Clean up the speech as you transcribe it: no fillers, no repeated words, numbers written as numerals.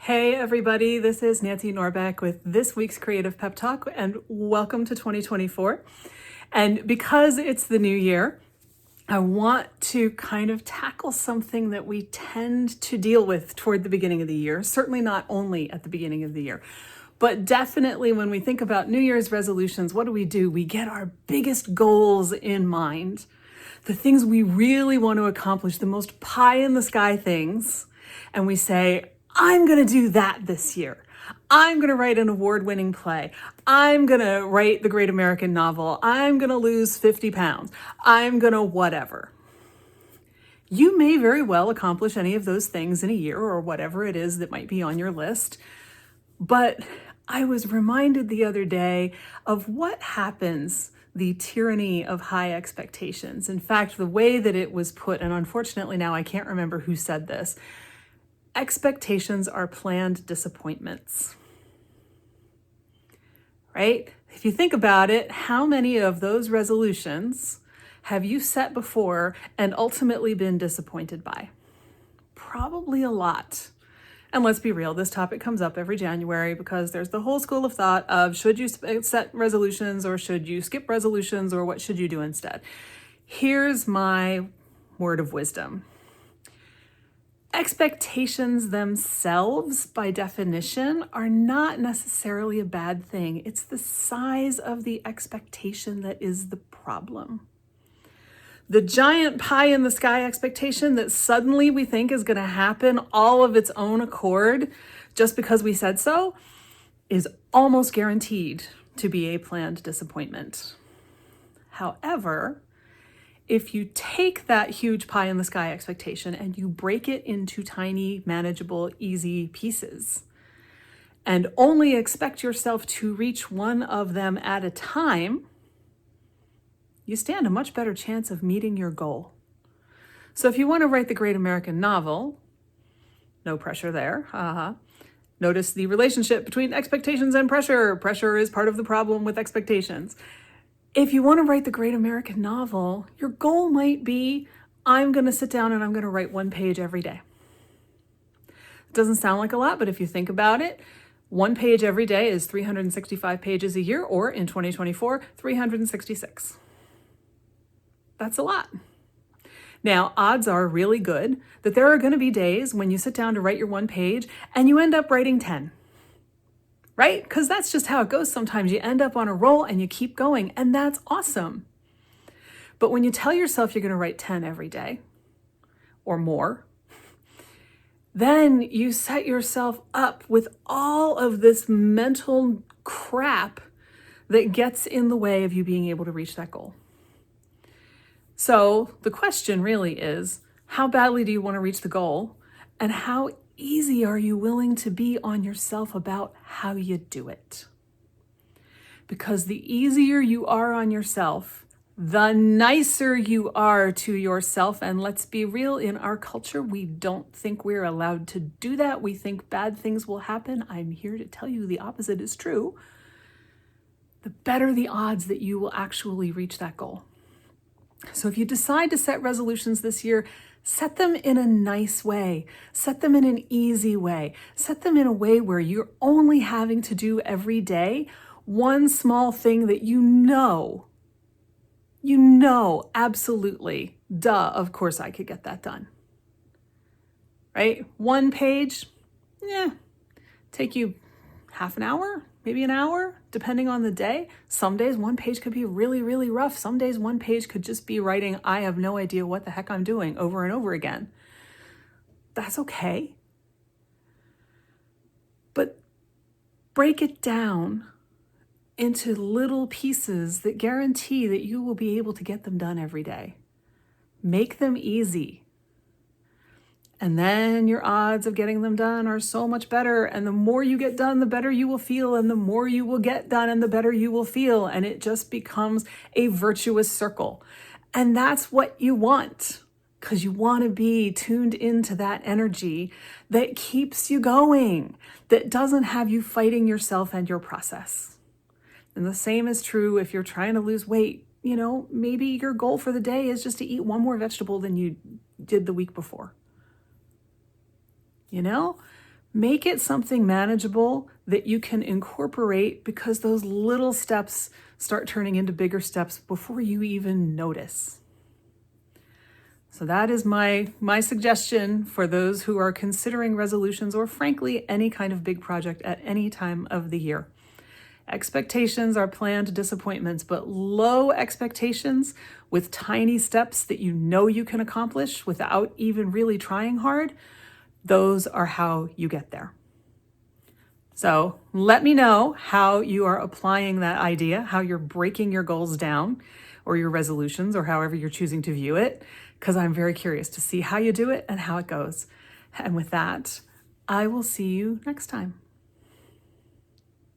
Hey everybody, this is Nancy Norbeck with this week's Creative Pep Talk, and welcome to 2024. And because it's the new year, I want to kind of tackle something that we tend to deal with toward the beginning of the year, certainly not only at the beginning of the year, but definitely when we think about New Year's resolutions, what do? We get our biggest goals in mind, the things we really want to accomplish, the most pie in the sky things, and we say, I'm going to do that this year. I'm going to write an award-winning play. I'm going to write the great American novel. I'm going to lose 50 pounds. I'm going to whatever. You may very well accomplish any of those things in a year or whatever it is that might be on your list. But I was reminded the other day of what happens, the tyranny of high expectations. In fact, the way that it was put, and unfortunately now I can't remember who said this, expectations are planned disappointments, right? If you think about it, how many of those resolutions have you set before and ultimately been disappointed by? Probably a lot. And let's be real, this topic comes up every January because there's the whole school of thought of should you set resolutions or should you skip resolutions or what should you do instead? Here's my word of wisdom. Expectations themselves, by definition, are not necessarily a bad thing. It's the size of the expectation that is the problem. The giant pie in the sky expectation that suddenly we think is going to happen all of its own accord just because we said so is almost guaranteed to be a planned disappointment. However, if you take that huge pie in the sky expectation and you break it into tiny, manageable, easy pieces and only expect yourself to reach one of them at a time, you stand a much better chance of meeting your goal. So if you want to write the great American novel, no pressure there, Notice the relationship between expectations and pressure. Pressure is part of the problem with expectations. If you want to write the great American novel, your goal might be, I'm going to sit down and I'm going to write one page every day. It doesn't sound like a lot, but if you think about it, one page every day is 365 pages a year, or in 2024, 366. That's a lot. Now, odds are really good that there are going to be days when you sit down to write your one page and you end up writing 10. Right? Because that's just how it goes. Sometimes you end up on a roll and you keep going, and that's awesome. But when you tell yourself you're going to write 10 every day or more, then you set yourself up with all of this mental crap that gets in the way of you being able to reach that goal. So the question really is, how badly do you want to reach the goal, and how easy are you willing to be on yourself about how you do it? Because the easier you are on yourself, the nicer you are to yourself. And let's be real, in our culture, we don't think we're allowed to do that. We think bad things will happen. I'm here to tell you the opposite is true. The better the odds that you will actually reach that goal. So if you decide to set resolutions this year, set them in a nice way. Set them in an easy way. Set them in a way where you're only having to do every day one small thing that you know, absolutely, duh, of course I could get that done. Right? One page, take you half an hour, maybe an hour, depending on the day. Some days one page could be really, really rough. Some days one page could just be writing, I have no idea what the heck I'm doing, over and over again. That's okay. But break it down into little pieces that guarantee that you will be able to get them done every day. Make them easy. And then your odds of getting them done are so much better. And the more you get done, the better you will feel. And the more you will get done, and the better you will feel. And it just becomes a virtuous circle. And that's what you want, because you want to be tuned into that energy that keeps you going, that doesn't have you fighting yourself and your process. And the same is true if you're trying to lose weight. Maybe your goal for the day is just to eat one more vegetable than you did the week before. Make it something manageable that you can incorporate, because those little steps start turning into bigger steps before you even notice. So that is my suggestion for those who are considering resolutions, or frankly, any kind of big project at any time of the year. Expectations are planned disappointments, but low expectations with tiny steps that you know you can accomplish without even really trying hard, those are how you get there. So let me know how you are applying that idea, how you're breaking your goals down, or your resolutions, or however you're choosing to view it, because I'm very curious to see how you do it and how it goes. And with that, I will see you next time.